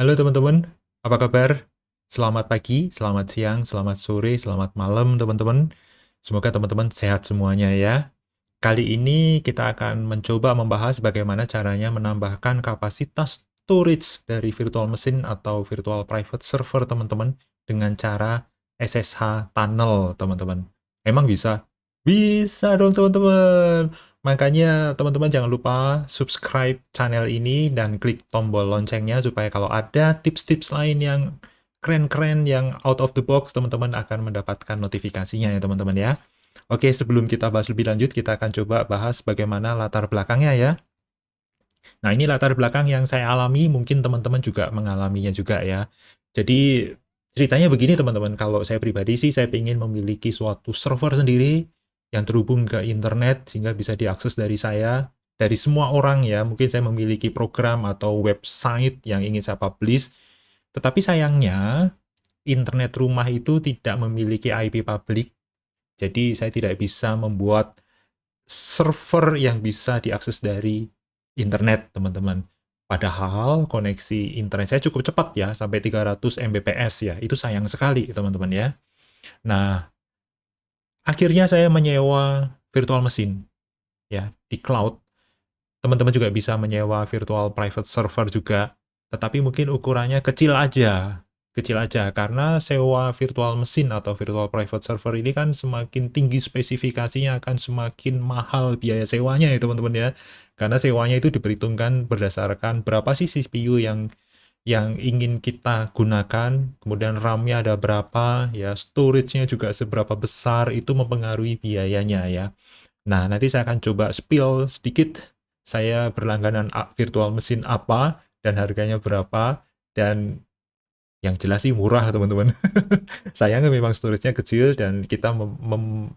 Halo teman-teman, apa kabar? Selamat pagi, selamat siang, selamat sore, selamat malam teman-teman. Semoga teman-teman sehat semuanya ya. Kali ini kita akan mencoba membahas bagaimana caranya menambahkan kapasitas storage dari virtual machine atau virtual private server teman-teman dengan cara SSH tunnel teman-teman. Emang bisa? Bisa dong teman-teman. Makanya teman-teman jangan lupa subscribe channel ini dan klik tombol loncengnya supaya kalau ada tips-tips lain yang keren-keren, yang out of the box, teman-teman akan mendapatkan notifikasinya ya teman-teman ya. Oke, sebelum kita bahas lebih lanjut, kita akan coba bahas bagaimana latar belakangnya ya. Nah, ini latar belakang yang saya alami, mungkin teman-teman juga mengalaminya juga ya. Jadi, ceritanya begini teman-teman, kalau saya pribadi sih, saya ingin memiliki suatu server sendiri yang terhubung ke internet, sehingga bisa diakses dari saya, dari semua orang ya. Mungkin saya memiliki program atau website yang ingin saya publish, tetapi sayangnya, internet rumah itu tidak memiliki IP publik, jadi saya tidak bisa membuat server yang bisa diakses dari internet, teman-teman. Padahal koneksi internet saya cukup cepat ya, sampai 300 Mbps ya. Itu sayang sekali, teman-teman ya. Nah, akhirnya saya menyewa virtual machine ya di cloud. Teman-teman juga bisa menyewa virtual private server juga, tetapi mungkin ukurannya kecil aja. Kecil aja, karena sewa virtual machine atau virtual private server ini kan semakin tinggi spesifikasinya akan semakin mahal biaya sewanya ya teman-teman ya. Karena sewanya itu diperhitungkan berdasarkan berapa sih CPU yang ingin kita gunakan, kemudian RAM-nya ada berapa, ya storage-nya juga seberapa besar, itu mempengaruhi biayanya ya. Nah, nanti saya akan coba spill sedikit, saya berlangganan virtual mesin apa, dan harganya berapa, dan yang jelas sih murah, teman-teman. Sayangnya memang storage-nya kecil, dan kita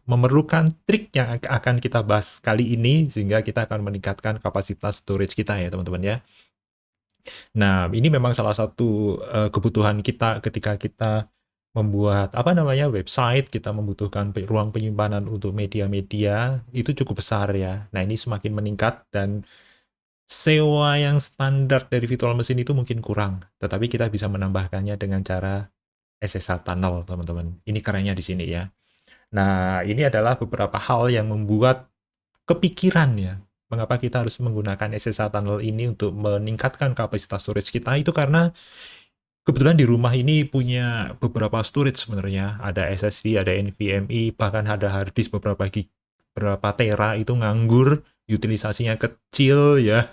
memerlukan trik yang akan kita bahas kali ini, sehingga kita akan meningkatkan kapasitas storage kita ya, teman-teman ya. Nah, ini memang salah satu kebutuhan kita ketika kita membuat apa namanya website, kita membutuhkan ruang penyimpanan untuk media-media itu cukup besar ya. Nah, ini semakin meningkat dan sewa yang standar dari virtual machine itu mungkin kurang, tetapi kita bisa menambahkannya dengan cara SSH tunnel, teman-teman. Ini kerennya di sini ya. Nah, ini adalah beberapa hal yang membuat kepikiran ya, mengapa kita harus menggunakan SSH tunnel ini untuk meningkatkan kapasitas storage kita, itu karena kebetulan di rumah ini punya beberapa storage sebenarnya, ada SSD, ada NVMe, bahkan ada hard disk beberapa gig, berapa tera itu nganggur, utilisasinya kecil ya.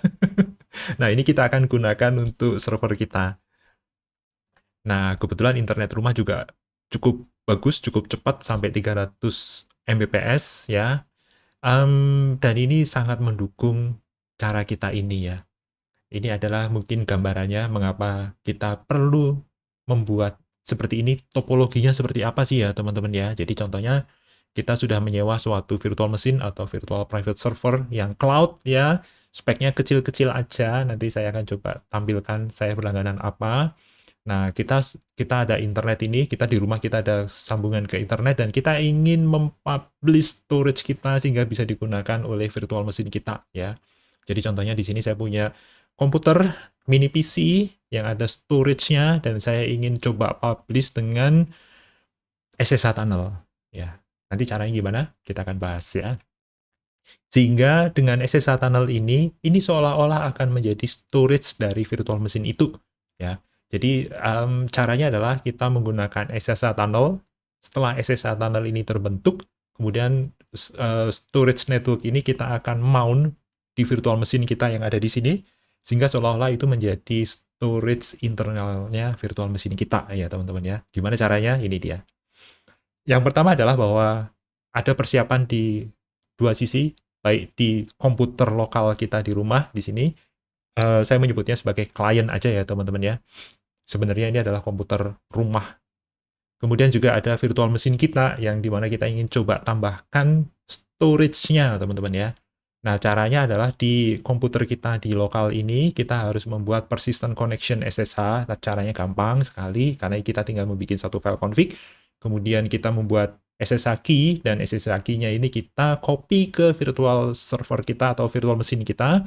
Nah, ini kita akan gunakan untuk server kita. Nah, kebetulan internet rumah juga cukup bagus, cukup cepat sampai 300 Mbps ya. Dan ini sangat mendukung cara kita ini ya. Ini adalah mungkin gambarannya mengapa kita perlu membuat seperti ini, topologinya seperti apa sih ya teman-teman ya. Jadi contohnya kita sudah menyewa suatu virtual machine atau virtual private server yang cloud ya, speknya kecil-kecil aja, nanti saya akan coba tampilkan saya berlangganan apa. Nah, kita ada internet ini, kita di rumah kita ada sambungan ke internet dan kita ingin mempublish storage kita sehingga bisa digunakan oleh virtual machine kita ya. Jadi contohnya di sini saya punya komputer mini PC yang ada storage-nya dan saya ingin coba publish dengan SSH tunnel ya. Nanti caranya gimana? Kita akan bahas ya. Sehingga dengan SSH tunnel ini seolah-olah akan menjadi storage dari virtual machine itu ya. Jadi caranya adalah kita menggunakan SSH tunnel. Setelah SSH tunnel ini terbentuk, kemudian storage network ini kita akan mount di virtual machine kita yang ada di sini, sehingga seolah-olah itu menjadi storage internalnya virtual machine kita ya teman-teman ya. Gimana caranya? Ini dia. Yang pertama adalah bahwa ada persiapan di dua sisi, baik di komputer lokal kita di rumah di sini. Saya menyebutnya sebagai klien aja ya teman-teman ya. Sebenarnya ini adalah komputer rumah. Kemudian juga ada virtual machine kita yang dimana kita ingin coba tambahkan storage-nya teman-teman ya. Nah, caranya adalah di komputer kita di lokal ini, kita harus membuat persistent connection SSH. Nah, caranya gampang sekali, karena kita tinggal membuat satu file config, kemudian kita membuat SSH key, dan SSH key-nya ini kita copy ke virtual server kita atau virtual machine kita.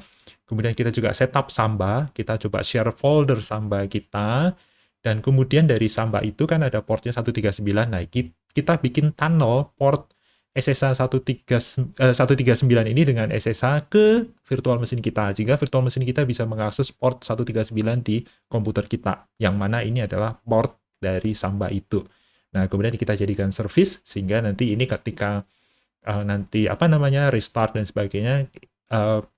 Kemudian kita juga setup Samba, kita coba share folder Samba kita, dan kemudian dari Samba itu kan ada portnya 139. Nah, kita bikin tunnel port SSH 139 ini dengan SSH ke virtual machine kita, sehingga virtual machine kita bisa mengakses port 139 di komputer kita, yang mana ini adalah port dari Samba itu. Nah, kemudian kita jadikan service, sehingga nanti ini ketika nanti restart dan sebagainya,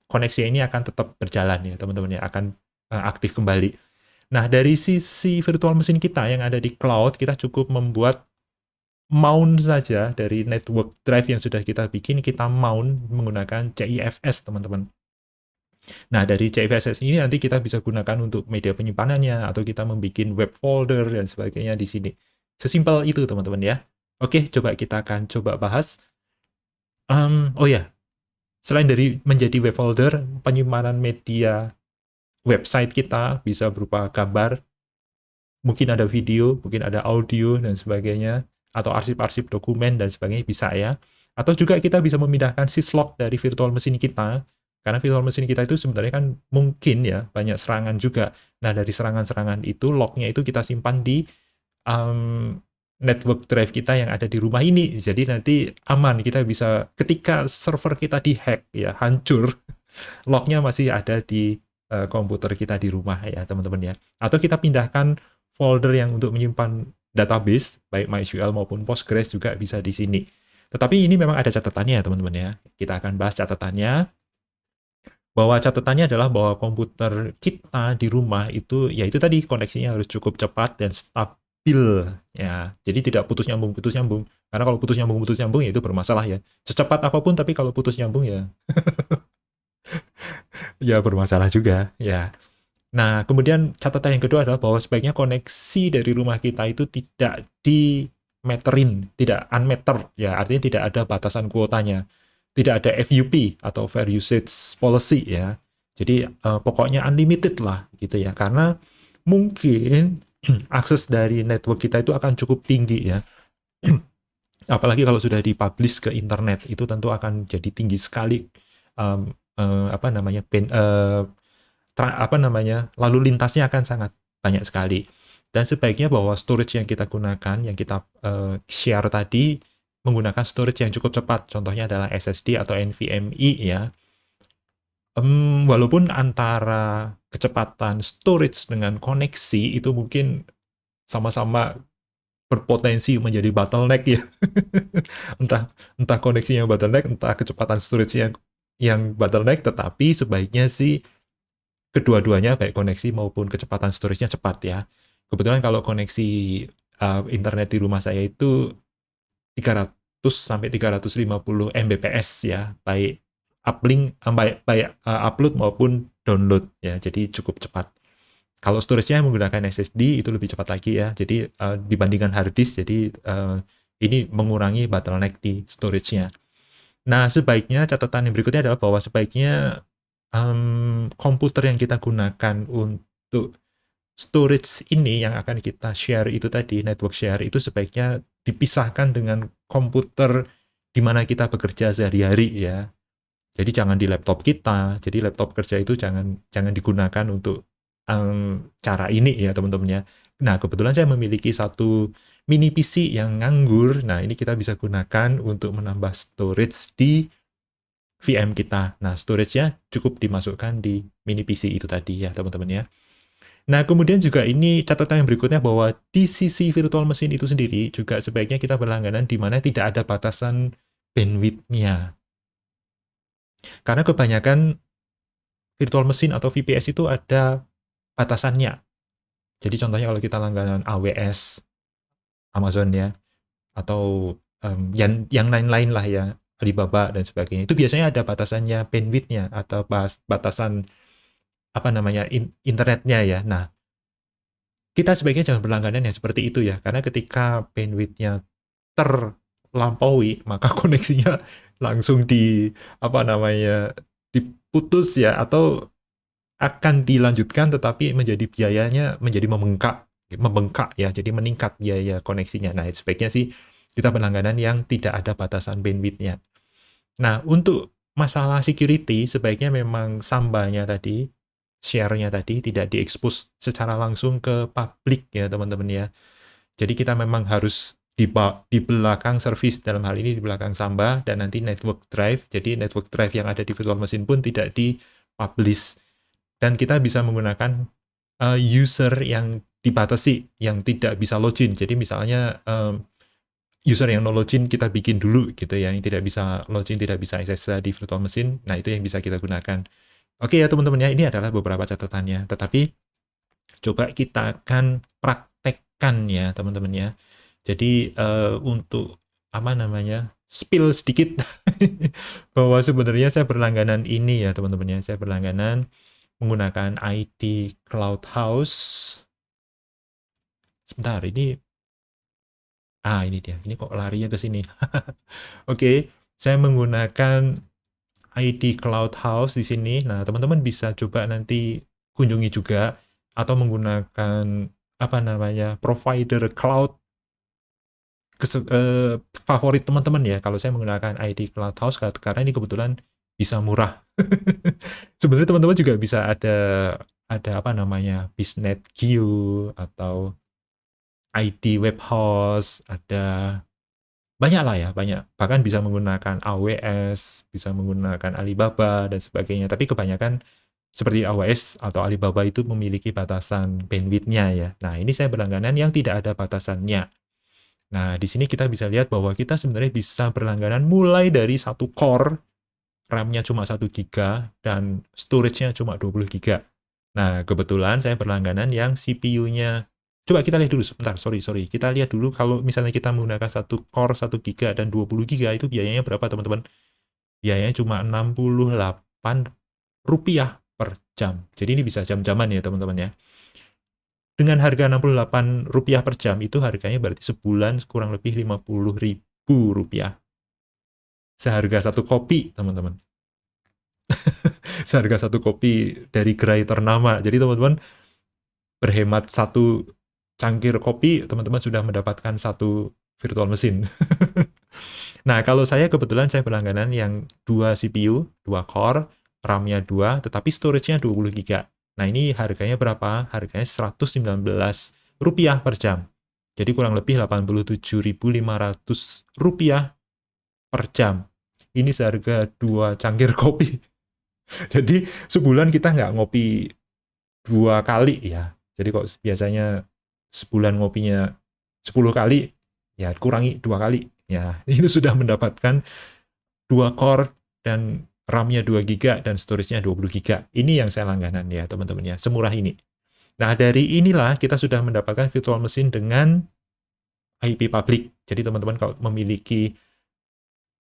koneksi ini akan tetap berjalan ya teman-teman ya, akan aktif kembali. Nah, dari sisi virtual machine kita yang ada di cloud, kita cukup membuat mount saja dari network drive yang sudah kita bikin, kita mount menggunakan CIFS teman-teman. Nah, dari CIFS ini nanti kita bisa gunakan untuk media penyimpanannya, atau kita membuat web folder dan sebagainya di sini. Sesimpel itu teman-teman ya. Oke, kita akan coba bahas. Oh ya, selain dari menjadi web folder, penyimpanan media website kita bisa berupa gambar, mungkin ada video, mungkin ada audio dan sebagainya, atau arsip-arsip dokumen dan sebagainya bisa ya. Atau juga kita bisa memindahkan syslog dari virtual machine kita, karena virtual machine kita itu sebenarnya kan mungkin ya banyak serangan juga. Nah, dari serangan-serangan itu, lognya itu kita simpan di network drive kita yang ada di rumah ini. Jadi nanti aman, kita bisa ketika server kita dihack ya, hancur, lognya masih ada di komputer kita di rumah ya teman-teman ya. Atau kita pindahkan folder yang untuk menyimpan database, baik MySQL maupun Postgres juga bisa di sini. Tetapi ini memang ada catatannya ya teman-teman ya. Kita akan bahas catatannya. Bahwa catatannya adalah bahwa komputer kita di rumah itu, ya itu tadi, koneksinya harus cukup cepat dan stabil ya. Jadi tidak putus nyambung. Karena kalau putus nyambung ya itu bermasalah ya. Secepat apapun tapi kalau putus nyambung ya ya bermasalah juga ya. Nah, kemudian catatan yang kedua adalah bahwa sebaiknya koneksi dari rumah kita itu tidak dimeterin, tidak unmeter ya, artinya tidak ada batasan kuotanya. Tidak ada FUP atau Fair Usage Policy ya. Jadi pokoknya unlimited lah gitu ya. Karena mungkin akses dari network kita itu akan cukup tinggi ya. Apalagi kalau sudah dipublish ke internet, itu tentu akan jadi tinggi sekali lalu lintasnya akan sangat banyak sekali. Dan sebaiknya bahwa storage yang kita gunakan, yang kita share tadi, menggunakan storage yang cukup cepat. Contohnya adalah SSD atau NVMe ya. Walaupun antara kecepatan storage dengan koneksi itu mungkin sama-sama berpotensi menjadi bottleneck ya. entah koneksinya bottleneck, entah kecepatan storage yang bottleneck, tetapi sebaiknya sih kedua-duanya, baik koneksi maupun kecepatan storage-nya cepat ya. Kebetulan kalau koneksi internet di rumah saya itu 300 sampai 350 Mbps ya, baik upload maupun download ya, jadi cukup cepat. Kalau storage-nya menggunakan SSD itu lebih cepat lagi ya, jadi dibandingkan hard disk, jadi ini mengurangi bottleneck di storage-nya. Nah, sebaiknya catatan yang berikutnya adalah bahwa sebaiknya komputer yang kita gunakan untuk storage ini yang akan kita share itu tadi, network share, itu sebaiknya dipisahkan dengan komputer di mana kita bekerja sehari-hari ya. Jadi jangan di laptop kita. Jadi laptop kerja itu jangan digunakan untuk cara ini ya teman-teman ya. Nah, kebetulan saya memiliki satu mini PC yang nganggur. Nah, ini kita bisa gunakan untuk menambah storage di VM kita. Nah, storage-nya cukup dimasukkan di mini PC itu tadi ya teman-teman ya. Nah, kemudian juga ini catatan yang berikutnya bahwa di sisi virtual machine itu sendiri juga sebaiknya kita berlangganan di mana tidak ada batasan bandwidth-nya. Karena kebanyakan virtual machine atau VPS itu ada batasannya. Jadi contohnya kalau kita langganan AWS, Amazon ya, atau yang lain-lain lah ya, Alibaba dan sebagainya, itu biasanya ada batasannya bandwidth-nya atau batasan internetnya ya. Nah, kita sebaiknya jangan berlangganan yang seperti itu ya, karena ketika bandwidth-nya terlampaui, maka koneksinya langsung diputus ya, atau akan dilanjutkan tetapi biayanya menjadi membengkak ya, jadi meningkat biaya koneksinya. Nah, sebaiknya sih Kita berlangganan yang tidak ada batasan bandwidth-nya. Nah, untuk masalah security, sebaiknya memang sambanya tadi, share-nya tadi, tidak diekspos secara langsung ke publik ya teman-teman ya. Jadi kita memang harus di belakang service, dalam hal ini di belakang Samba, dan nanti network drive. Jadi network drive yang ada di virtual machine pun tidak di-publish. Dan kita bisa menggunakan user yang dibatasi, yang tidak bisa login. Jadi misalnya user yang no login kita bikin dulu gitu ya, yang tidak bisa login, tidak bisa akses di virtual machine. Nah, itu yang bisa kita gunakan. Oke ya teman-teman ya, ini adalah beberapa catatannya. Tetapi coba kita akan praktekkan ya teman-teman ya. Jadi untuk apa namanya, spill sedikit bahwa sebenarnya saya berlangganan ini ya teman-teman ya. Saya berlangganan menggunakan ID Cloudhouse. Sebentar, ini dia. Ini kok larinya ke sini. Oke, saya menggunakan ID Cloudhouse di sini. Nah, teman-teman bisa coba nanti kunjungi juga atau menggunakan apa namanya, provider cloud favorit teman-teman ya. Kalau saya menggunakan ID Cloudhouse karena ini kebetulan bisa murah. Sebenarnya teman-teman juga bisa ada apa namanya, BizNetQ atau ID Webhouse, ada banyak lah ya, banyak. Bahkan bisa menggunakan AWS, bisa menggunakan Alibaba dan sebagainya. Tapi kebanyakan seperti AWS atau Alibaba itu memiliki batasan bandwidth-nya ya. Nah, ini saya berlangganan yang tidak ada batasannya. Nah, di sini kita bisa lihat bahwa kita sebenarnya bisa berlangganan mulai dari satu core, RAM-nya cuma 1 GB, dan storage-nya cuma 20 GB. Nah, kebetulan saya berlangganan yang CPU-nya, coba kita lihat dulu sebentar, sorry. Kita lihat dulu kalau misalnya kita menggunakan satu core 1 GB dan 20 GB, itu biayanya berapa teman-teman? Biayanya cuma Rp68 per jam. Jadi ini bisa jam-jaman ya teman-teman ya. Dengan harga Rp68 per jam, itu harganya berarti sebulan kurang lebih Rp50.000. Seharga satu kopi, teman-teman. Seharga satu kopi dari gerai ternama. Jadi teman-teman berhemat satu cangkir kopi, teman-teman sudah mendapatkan satu virtual mesin. Nah, kalau saya kebetulan saya berlangganan yang 2 CPU, 2 core, RAM-nya 2, tetapi storage-nya 20 GB. Nah, ini harganya berapa? Harganya Rp119 per jam. Jadi kurang lebih Rp87.500 per jam. Ini seharga 2 cangkir kopi. Jadi sebulan kita nggak ngopi 2 kali ya. Jadi kok biasanya sebulan ngopinya 10 kali, ya kurangi 2 kali. Ya, itu sudah mendapatkan 2 core dan RAM-nya 2 GB dan storage-nya 20 GB. Ini yang saya langganan ya teman-teman ya, semurah ini. Nah, dari inilah kita sudah mendapatkan virtual machine dengan IP public. Jadi teman-teman kalau memiliki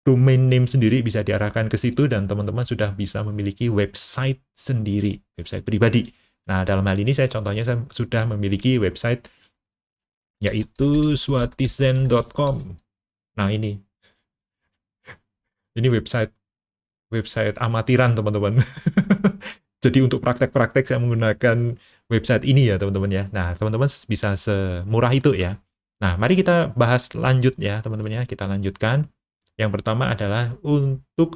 domain name sendiri bisa diarahkan ke situ dan teman-teman sudah bisa memiliki website sendiri, website pribadi. Nah, dalam hal ini contohnya saya sudah memiliki website yaitu swatizen.com. Nah, ini website amatiran teman-teman. Jadi untuk praktek-praktek saya menggunakan website ini ya teman-teman ya. Nah, teman-teman bisa semurah itu ya. Nah, mari kita bahas lanjut ya teman-teman ya. Kita lanjutkan. Yang pertama adalah untuk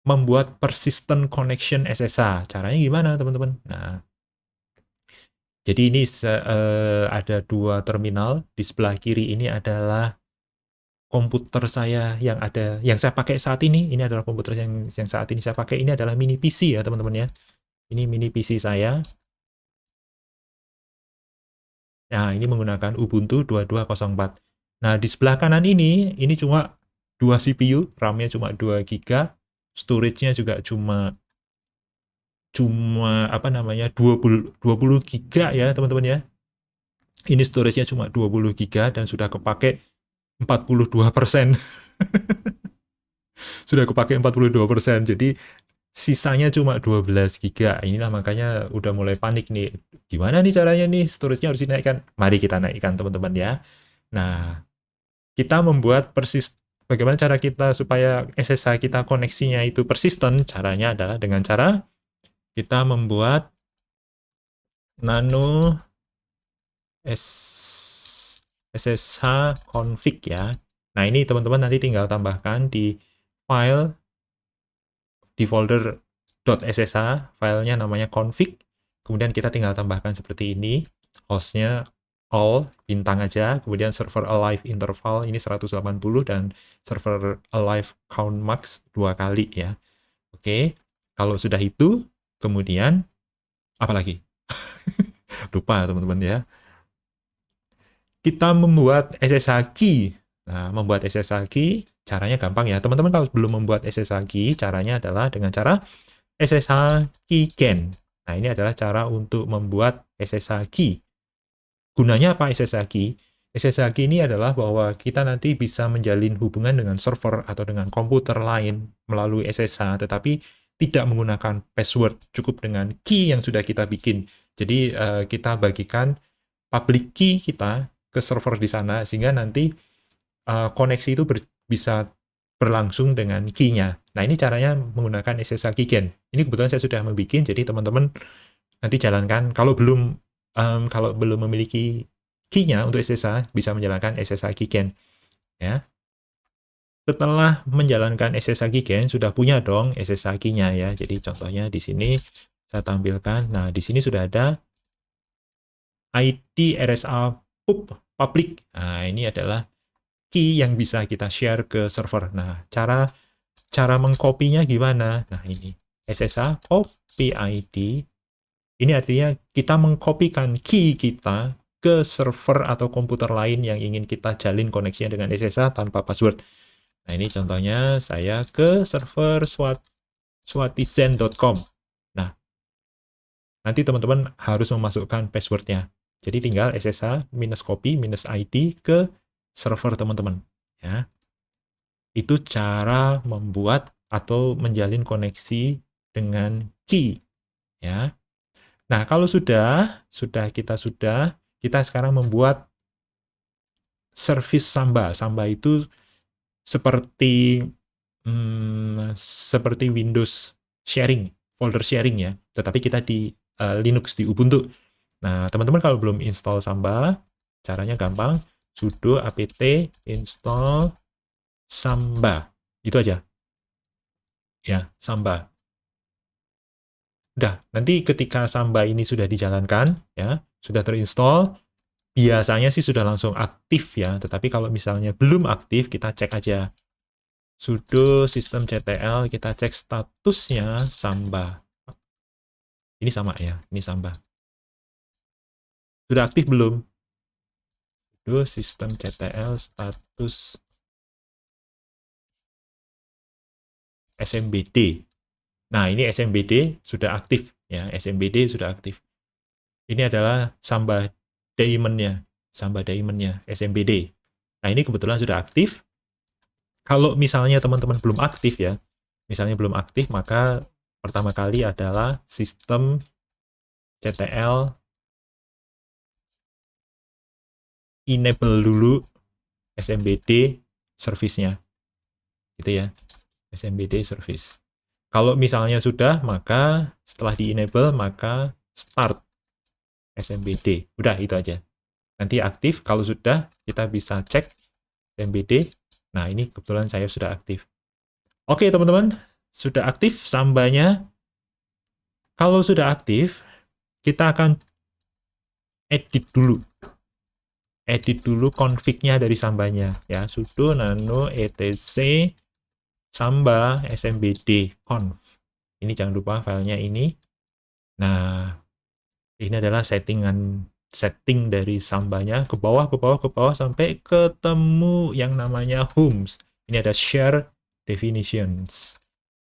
membuat persistent connection SSH. Caranya gimana teman-teman? Nah, jadi ini ada 2 terminal. Di sebelah kiri ini adalah komputer saya yang saya pakai saat ini. Ini adalah komputer yang saat ini saya pakai. Ini adalah mini PC ya teman-teman ya. Ini mini PC saya. Nah, ini menggunakan Ubuntu 2204. Nah, di sebelah kanan ini cuma 2 CPU, RAM-nya cuma 2 GB, storage-nya juga cuma apa namanya 20 GB ya teman-teman ya. Ini storage-nya cuma 20 GB dan sudah kepake 42%. Sudah kepake 42%. Jadi sisanya cuma 12 GB. Inilah makanya udah mulai panik nih. Gimana nih caranya nih storage-nya harus dinaikkan? Mari kita naikkan teman-teman ya. Nah, kita membuat bagaimana cara kita supaya SSH kita koneksinya itu persisten? Caranya adalah dengan cara kita membuat nano SSH config ya. Nah, ini teman-teman nanti tinggal tambahkan di file di folder .ssh, filenya namanya config. Kemudian kita tinggal tambahkan seperti ini. Hostnya all, bintang aja. Kemudian server alive interval ini 180 dan server alive count max 2 kali ya. Oke, kalau sudah itu, kemudian apa lagi? Lupa teman-teman ya. Kita membuat SSH key. Nah, membuat SSH key caranya gampang ya. Teman-teman kalau belum membuat SSH key, caranya adalah dengan cara SSH keygen. Nah, ini adalah cara untuk membuat SSH key. Gunanya apa SSH key? SSH key ini adalah bahwa kita nanti bisa menjalin hubungan dengan server atau dengan komputer lain melalui SSH, tetapi tidak menggunakan password, cukup dengan key yang sudah kita bikin. Jadi, kita bagikan public key kita ke server di sana, sehingga nanti koneksi itu bisa berlangsung dengan key-nya. Nah, ini caranya menggunakan SSH keygen. Ini kebetulan saya sudah membuat, jadi teman-teman nanti jalankan. Kalau belum memiliki key-nya untuk SSH, bisa menjalankan SSH keygen. Ya. Setelah menjalankan SSH keygen, sudah punya dong SSH key-nya ya. Jadi contohnya di sini saya tampilkan. Nah, di sini sudah ada ID RSA public. Nah, ini adalah key yang bisa kita share ke server. Nah, cara mengkopinya gimana? Nah, ini SSH copy ID. Ini artinya kita mengkopikan key kita ke server atau komputer lain yang ingin kita jalin koneksinya dengan SSH tanpa password. Nah, ini contohnya saya ke server swatizen.com. Nah, nanti teman-teman harus memasukkan passwordnya. Jadi tinggal SSH -copy -id ke server teman-teman. Ya. Itu cara membuat atau menjalin koneksi dengan key. Ya. Nah, kalau kita sekarang membuat service Samba. Samba itu seperti Windows sharing, folder sharing ya. Tetapi kita di Linux, di Ubuntu. Nah, teman-teman kalau belum install Samba, caranya gampang. Sudo apt install Samba. Itu aja. Ya, Samba. Udah, nanti ketika Samba ini sudah dijalankan, ya, sudah terinstall, biasanya sih sudah langsung aktif ya, tetapi kalau misalnya belum aktif, kita cek aja. Sudo systemctl, kita cek statusnya Samba. Ini sama ya, ini Samba. Sudah aktif belum? Sudo systemctl status SMBD. Nah, ini SMBD sudah aktif ya, SMBD sudah aktif. Ini adalah Samba daemonnya, SMBD. Nah, ini kebetulan sudah aktif. Kalau misalnya teman-teman belum aktif ya, maka pertama kali adalah sistem CTL enable dulu SMBD service-nya. Gitu ya, SMBD service. Kalau misalnya sudah, maka setelah di-enable, maka start SMBD. Udah, itu aja. Nanti aktif, kalau sudah, kita bisa cek SMBD. Nah, ini kebetulan saya sudah aktif. Oke, teman-teman. Sudah aktif Sambanya. Kalau sudah aktif, kita akan edit dulu. Edit dulu config-nya dari Sambanya. Ya, sudo nano etc samba smbd conf. Ini jangan lupa filenya ini. Nah, ini adalah setting dari Sambanya ke bawah sampai ketemu yang namanya homes. Ini ada share definitions.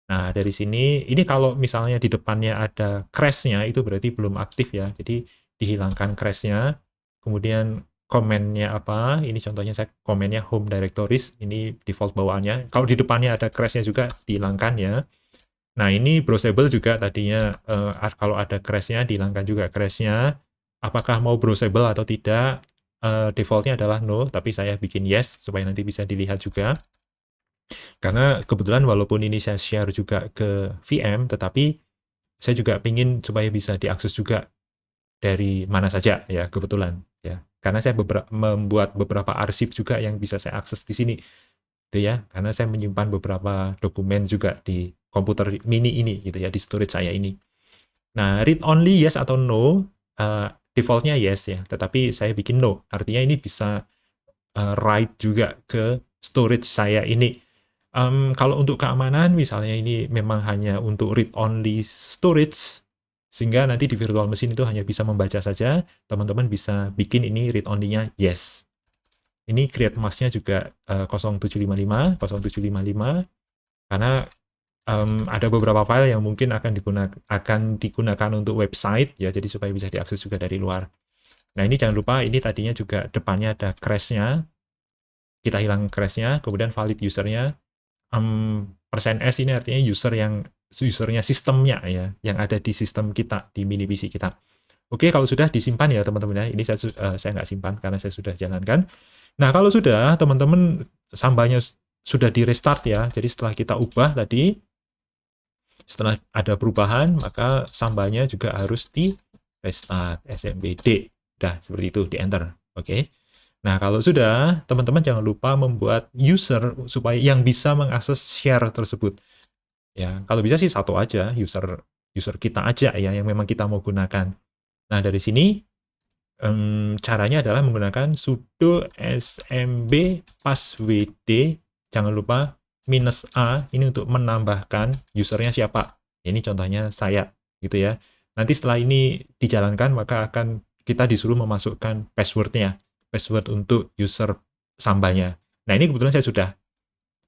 Nah, dari sini, ini kalau misalnya di depannya ada crash-nya, itu berarti belum aktif ya. Jadi, dihilangkan crash-nya. Kemudian, komennya apa? Ini contohnya saya komennya home directories. Ini default bawaannya. Kalau di depannya ada crash-nya juga, dihilangkan ya. Nah, ini browsable juga tadinya, kalau ada crash-nya, dihilangkan juga crash-nya. Apakah mau browsable atau tidak? Default-nya adalah no, tapi saya bikin yes, supaya nanti bisa dilihat juga. Karena kebetulan walaupun ini saya share juga ke VM, tetapi saya juga ingin supaya bisa diakses juga dari mana saja ya, kebetulan ya. karena saya membuat beberapa arsip juga yang bisa saya akses di sini, gitu ya. Karena saya menyimpan beberapa dokumen juga di komputer mini ini, gitu ya, di storage saya ini. Nah, read only yes atau no, defaultnya yes ya, tetapi saya bikin no, artinya ini bisa write juga ke storage saya ini. Kalau untuk keamanan, misalnya ini memang hanya untuk read-only storage, sehingga nanti di virtual machine itu hanya bisa membaca saja, teman-teman bisa bikin ini read-only-nya yes. Ini create mask-nya juga 0755, karena ada beberapa file yang mungkin akan digunakan untuk website, ya, jadi supaya bisa diakses juga dari luar. Nah, ini jangan lupa, ini tadinya juga depannya ada crash-nya, kita hilang crash-nya, kemudian valid user-nya, %s ini artinya usernya sistemnya ya, yang ada di sistem kita, di mini PC kita. Oke, kalau sudah disimpan ya teman-teman ya, ini saya nggak simpan karena saya sudah jalankan. Nah, kalau sudah teman-teman sambanya sudah di restart ya, jadi setelah kita ubah tadi, setelah ada perubahan, maka sambanya juga harus di restart, SMBD. Udah, seperti itu, di enter. Oke. Nah, kalau sudah, teman-teman jangan lupa membuat user supaya yang bisa mengakses share tersebut. Ya, kalau bisa sih satu aja, user kita aja ya, yang memang kita mau gunakan. Nah, dari sini, caranya adalah menggunakan sudo smb passwd, jangan lupa -a, ini untuk menambahkan usernya siapa. Ini contohnya saya, gitu ya. Nanti setelah ini dijalankan, maka akan kita disuruh memasukkan password-nya. Password untuk user sambanya. Nah, ini kebetulan saya sudah.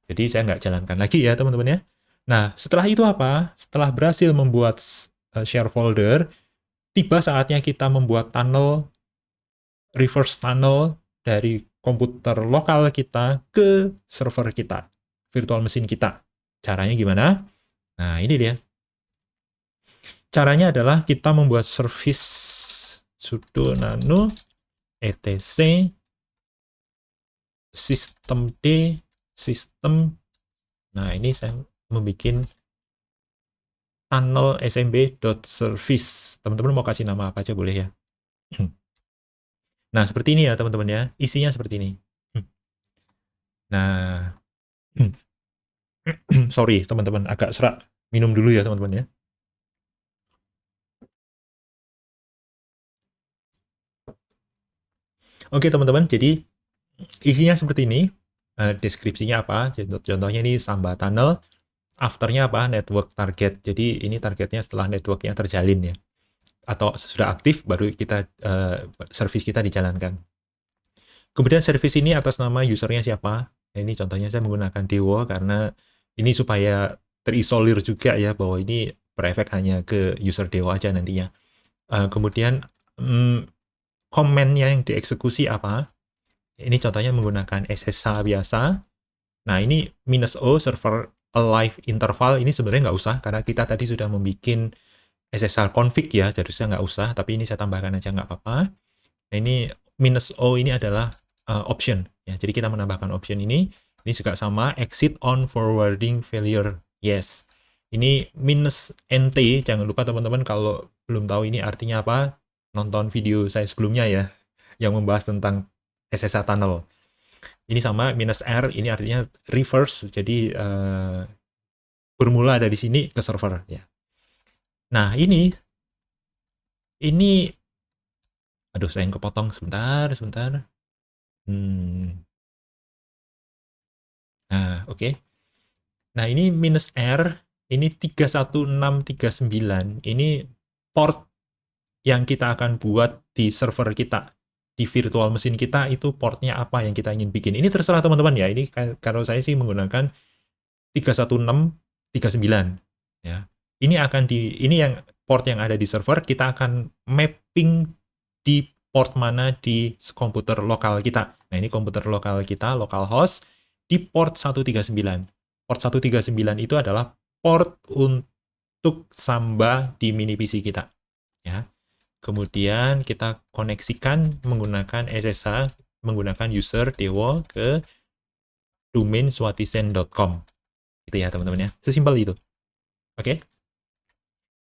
Jadi, saya nggak jalankan lagi ya, teman-teman ya. Nah, setelah itu apa? Setelah berhasil membuat share folder, tiba saatnya kita membuat tunnel, reverse tunnel dari komputer lokal kita ke server kita, virtual machine kita. Caranya gimana? Nah, ini dia. Caranya adalah kita membuat service sudo nano etc systemd system. Nah, ini saya membuat tunnel smb.service. Teman-teman mau kasih nama apa aja boleh ya. Nah, seperti ini ya teman-teman ya. Isinya seperti ini. Nah, sorry teman-teman, agak serak. Minum dulu ya teman-teman ya. Oke teman-teman, jadi isinya seperti ini. Deskripsinya apa? Contohnya ini Samba Tunnel. Afternya apa? Network target. Jadi ini targetnya setelah networknya terjalin ya. Atau sudah aktif, baru kita service kita dijalankan. Kemudian service ini atas nama usernya siapa? Nah, ini contohnya saya menggunakan Dewo karena ini supaya terisolir juga ya, bahwa ini berefek hanya ke user Dewo aja nantinya. Kemudian komennya yang dieksekusi apa? Ini contohnya menggunakan SSH biasa. Nah, ini -o server alive interval ini sebenarnya nggak usah karena kita tadi sudah membuat SSH config ya, jadi saya nggak usah, tapi ini saya tambahkan aja nggak apa-apa. Nah, ini -o ini adalah option ya. Jadi kita menambahkan option ini juga sama, exit on forwarding failure. Yes. Ini -nt, jangan lupa teman-teman kalau belum tahu ini artinya apa, nonton video saya sebelumnya ya, yang membahas tentang SSH tunnel. Ini sama -r, ini artinya reverse, jadi bermula dari sini ke server ya. Nah, ini aduh saya yang kepotong sebentar. Nah, oke. Nah, ini -r, ini 31639, ini port yang kita akan buat di server kita, di virtual machine kita, itu portnya apa yang kita ingin bikin. Ini terserah teman-teman ya, ini kalau saya sih menggunakan 31639 ya. Ini yang port yang ada di server, kita akan mapping di port mana di komputer lokal kita. Nah, ini komputer lokal kita, localhost di port 139. Port 139 itu adalah port untuk Samba di mini PC kita ya. Kemudian kita koneksikan menggunakan SSH, menggunakan user Dewo ke domain swatisen.com. Gitu ya teman-teman ya. Sesimpel itu. Oke.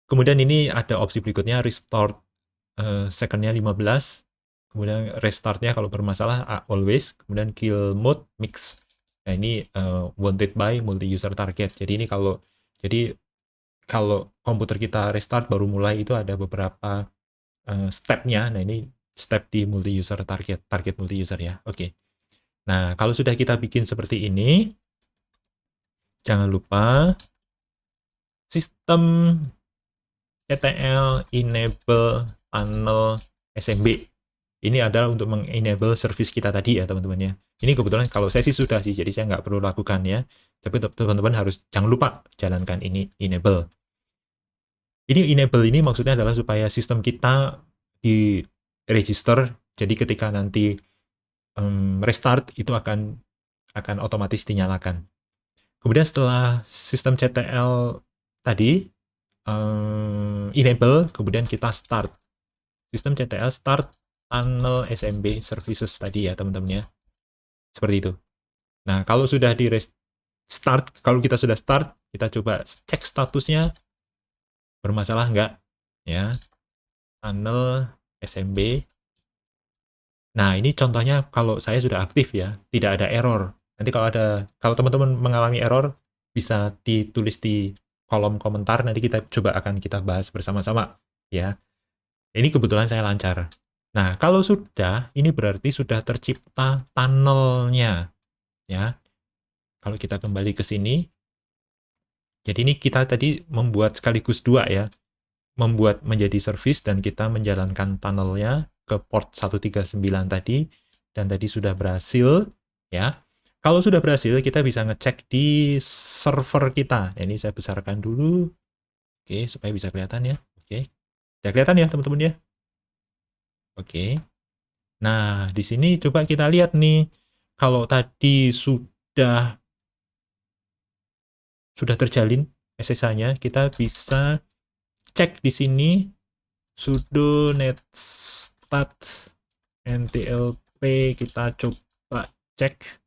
Kemudian ini ada opsi berikutnya, restore second-nya 15. kemudian restartnya kalau bermasalah always, kemudian kill mode mix. Nah ini wanted by multi user target. Jadi kalau komputer kita restart baru mulai itu ada beberapa stepnya. Nah ini step di multi user target multi user ya. Oke. Nah kalau sudah kita bikin seperti ini, jangan lupa sistem CTL enable tunnel SMB. Ini adalah untuk mengenable service kita tadi ya teman-teman ya. Ini kebetulan kalau saya sih sudah sih, jadi saya nggak perlu lakukan ya. Tapi teman-teman harus jangan lupa jalankan ini enable. Ini enable ini maksudnya adalah supaya sistem kita di register. Jadi ketika nanti restart itu akan otomatis dinyalakan. Kemudian setelah sistem CTL tadi enable, kemudian kita start. Sistem CTL start tunnel SMB services tadi ya teman-teman ya. Seperti itu. Nah, kalau sudah di start, kalau kita sudah start, kita coba cek statusnya bermasalah enggak ya. Tunnel SMB. Nah, ini contohnya kalau saya sudah aktif ya, tidak ada error. Nanti kalau teman-teman mengalami error bisa ditulis di kolom komentar, nanti kita bahas bersama-sama ya. Ini kebetulan saya lancar. Nah, kalau sudah, ini berarti sudah tercipta tunnelnya. Ya. Kalau kita kembali ke sini, jadi ini kita tadi membuat sekaligus dua ya. Membuat menjadi service dan kita menjalankan tunnelnya ke port 139 tadi. Dan tadi sudah berhasil. Ya. Kalau sudah berhasil, kita bisa ngecek di server kita. Ini saya besarkan dulu. Oke, supaya bisa kelihatan ya. Oke. Sudah kelihatan ya, teman-teman ya? Oke. Nah, di sini coba kita lihat nih. Kalau tadi sudah terjalin SSH-nya, kita bisa cek di sini sudo netstat ntlp, kita coba cek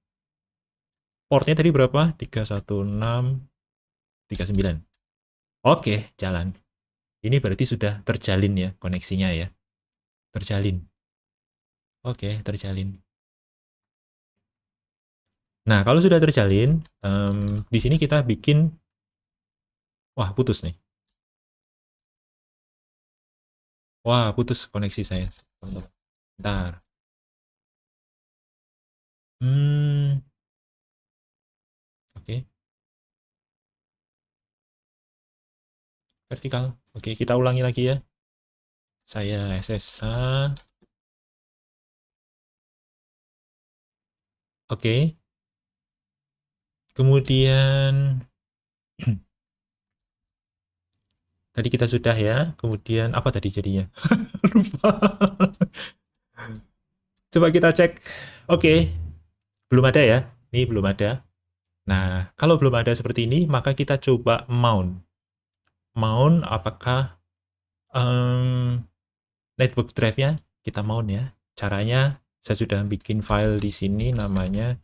portnya tadi berapa? 31639. Oke, jalan. Ini berarti sudah terjalin ya koneksinya ya. Terjalin. Oke, terjalin. Nah, kalau sudah terjalin, di sini kita bikin, wah putus nih. Wah, putus koneksi saya. Bentar. Oke. Vertikal. Oke, kita ulangi lagi ya. Saya SSH. Oke. Kemudian tadi kita sudah ya. Kemudian apa tadi jadinya? Lupa. Coba kita cek. Oke. Belum ada ya. Ini belum ada. Nah, kalau belum ada seperti ini, maka kita coba mount. Mount apakah network drive-nya kita mount ya. Caranya saya sudah bikin file di sini namanya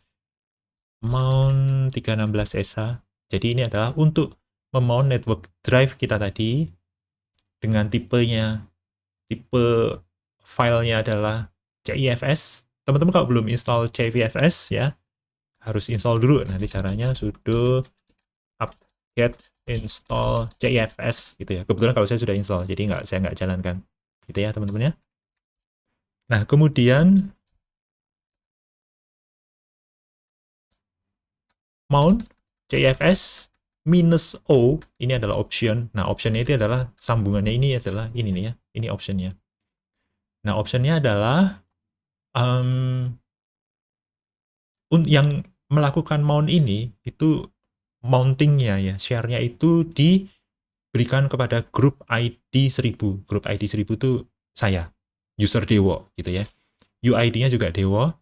mount 316SH. Jadi ini adalah untuk memount network drive kita tadi dengan tipenya. Tipe filenya adalah CIFS. Teman-teman kalau belum install CIFS ya, harus install dulu. Nanti caranya sudo apt-get install CIFS gitu ya. Kebetulan kalau saya sudah install, jadi saya nggak jalankan. Gitu ya teman-teman ya. Nah, kemudian mount CIFS -O ini adalah option. Nah, optionnya itu adalah sambungannya ini adalah ini nih ya. Ini optionnya. Nah, optionnya adalah yang melakukan mount ini itu mountingnya ya, share-nya itu diberikan kepada grup ID 1000. Grup ID 1000 itu saya, user Dewo gitu ya. UID-nya juga Dewo.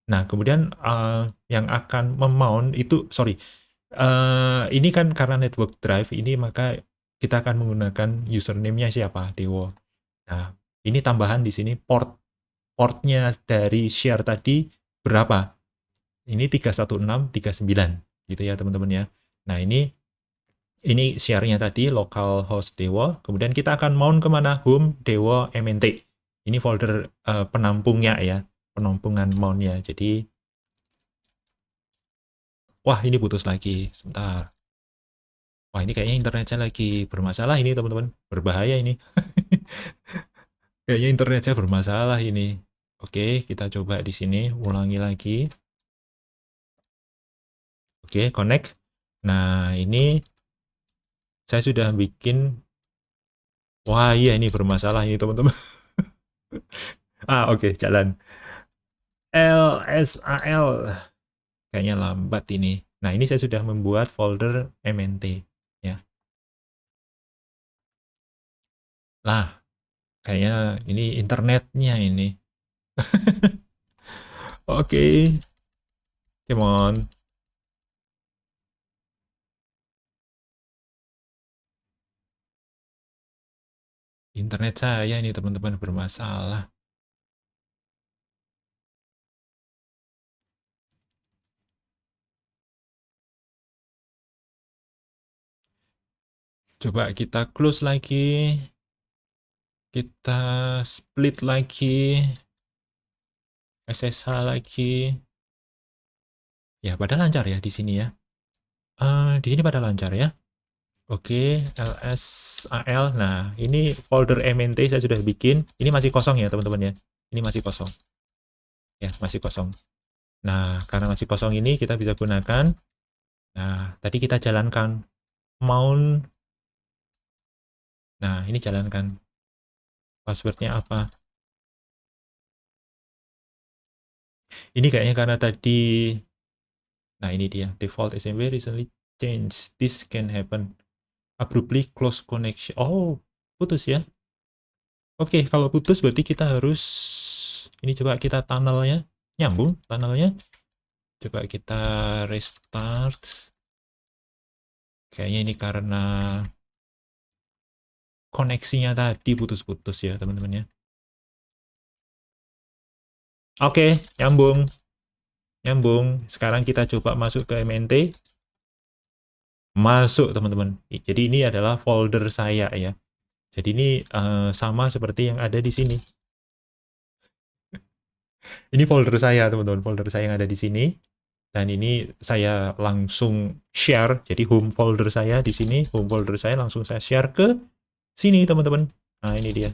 Nah, kemudian yang akan memount itu, ini kan karena network drive ini, maka kita akan menggunakan username-nya siapa? Dewo. Nah, ini tambahan di sini portnya dari share tadi berapa? Ini 31639 gitu ya teman-teman ya. Nah, ini share-nya tadi localhost Dewo, kemudian kita akan mount kemana? Home Dewo MNT. Ini folder penampungnya ya, penampungan mount-nya. Jadi, wah ini putus lagi. Sebentar. Wah ini kayaknya internetnya lagi bermasalah ini teman-teman. Berbahaya ini. Kayaknya internetnya bermasalah ini. Oke, kita coba di sini, ulangi lagi. Oke, connect. Nah, ini saya sudah bikin. Wah, iya ini bermasalah ini teman-teman. Oke, jalan. LSAL. Kayaknya lambat ini. Nah, ini saya sudah membuat folder MNT ya. Lah, kayaknya ini internetnya ini. Oke, come on. Internet saya ini teman-teman bermasalah. Coba kita close lagi. Kita split lagi. SSH lagi. Ya, pada lancar ya di sini ya. Di sini pada lancar ya. Oke, LSAL. Nah, ini folder MNT saya sudah bikin. Ini masih kosong ya, teman-teman ya. Ini masih kosong. Ya, masih kosong. Nah, karena masih kosong ini kita bisa gunakan. Nah, tadi kita jalankan mount. Nah, ini jalankan. Passwordnya apa? Ini kayaknya karena tadi. Nah, ini dia. Default SMB recently changed. This can happen. Abruptly close connection. Oh, putus ya. Oke, kalau putus berarti kita harus ini coba kita tunnelnya nyambung tunnelnya. Coba kita restart. Kayaknya ini karena koneksinya tadi putus-putus ya, teman-teman ya. Oke, nyambung. Nyambung. Sekarang kita coba masuk ke MNT. Masuk, teman-teman. Jadi ini adalah folder saya ya. Jadi ini sama seperti yang ada di sini. Ini folder saya, teman-teman. Folder saya yang ada di sini. Dan ini saya langsung share. Jadi home folder saya di sini. Home folder saya langsung saya share ke sini, teman-teman. Nah, ini dia.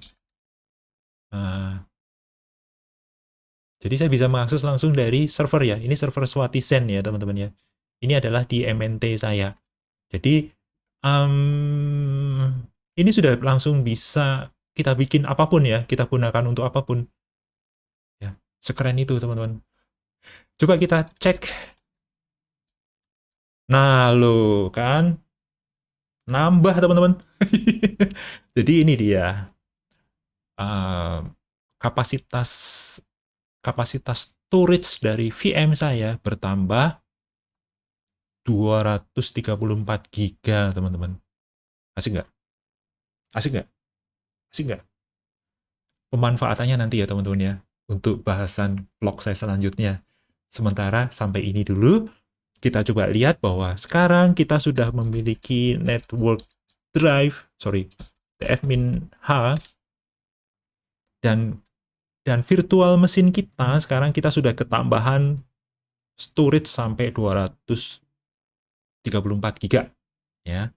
Nah, jadi saya bisa mengakses langsung dari server ya. Ini server Swatizen ya, teman-teman ya. Ini adalah di MNT saya. Jadi, ini sudah langsung bisa kita bikin apapun ya. Kita gunakan untuk apapun. Ya, sekeren itu, teman-teman. Coba kita cek. Nah, lo kan nambah, teman-teman. Jadi ini dia. Kapasitas kapasitas storage dari VM saya bertambah 234 giga, teman-teman. Asik nggak? Asik nggak? Asik nggak? Pemanfaatannya nanti ya, teman-teman ya, untuk bahasan vlog saya selanjutnya. Sementara sampai ini dulu, kita coba lihat bahwa sekarang kita sudah memiliki network drive, DFmin H, dan virtual mesin kita, sekarang kita sudah ketambahan storage sampai 234 giga. Ya.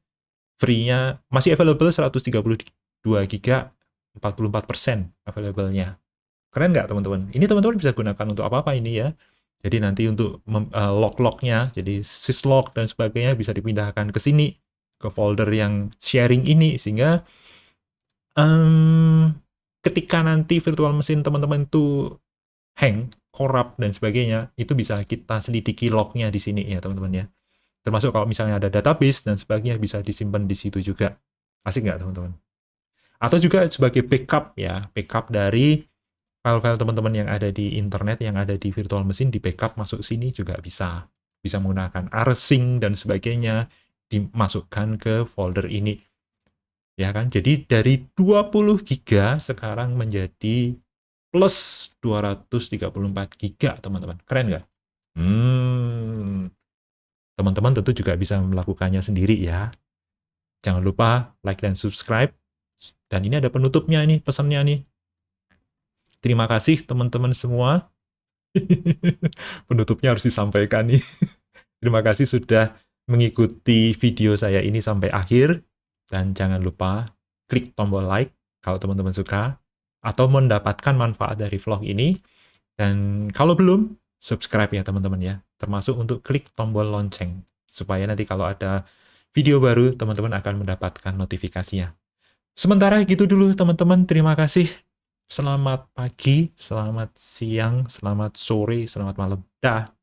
Free-nya masih available 132 giga, 44% available-nya. Keren nggak, teman-teman? Ini teman-teman bisa gunakan untuk apa-apa ini ya. Jadi nanti untuk log-lognya, jadi syslog dan sebagainya bisa dipindahkan ke sini, ke folder yang sharing ini, sehingga ketika nanti virtual mesin teman-teman itu hang, corrupt, dan sebagainya, itu bisa kita selidiki lognya di sini ya, teman-teman ya. Termasuk kalau misalnya ada database dan sebagainya bisa disimpan di situ juga. Asik nggak, teman-teman? Atau juga sebagai backup ya, backup dari file-file teman-teman yang ada di internet, yang ada di virtual machine, di backup masuk sini juga bisa. Bisa menggunakan rsync dan sebagainya, dimasukkan ke folder ini. Ya kan? Jadi dari 20 giga sekarang menjadi plus 234 giga, teman-teman. Keren nggak? Teman-teman tentu juga bisa melakukannya sendiri ya. Jangan lupa like dan subscribe. Dan ini ada penutupnya nih, pesannya nih. Terima kasih teman-teman semua. Penutupnya harus disampaikan nih. Terima kasih sudah mengikuti video saya ini sampai akhir. Dan jangan lupa klik tombol like kalau teman-teman suka. Atau mendapatkan manfaat dari vlog ini. Dan kalau belum, subscribe ya teman-teman ya. Termasuk untuk klik tombol lonceng. Supaya nanti kalau ada video baru, teman-teman akan mendapatkan notifikasinya. Sementara gitu dulu teman-teman. Terima kasih. Selamat pagi, selamat siang, selamat sore, selamat malam. Dah.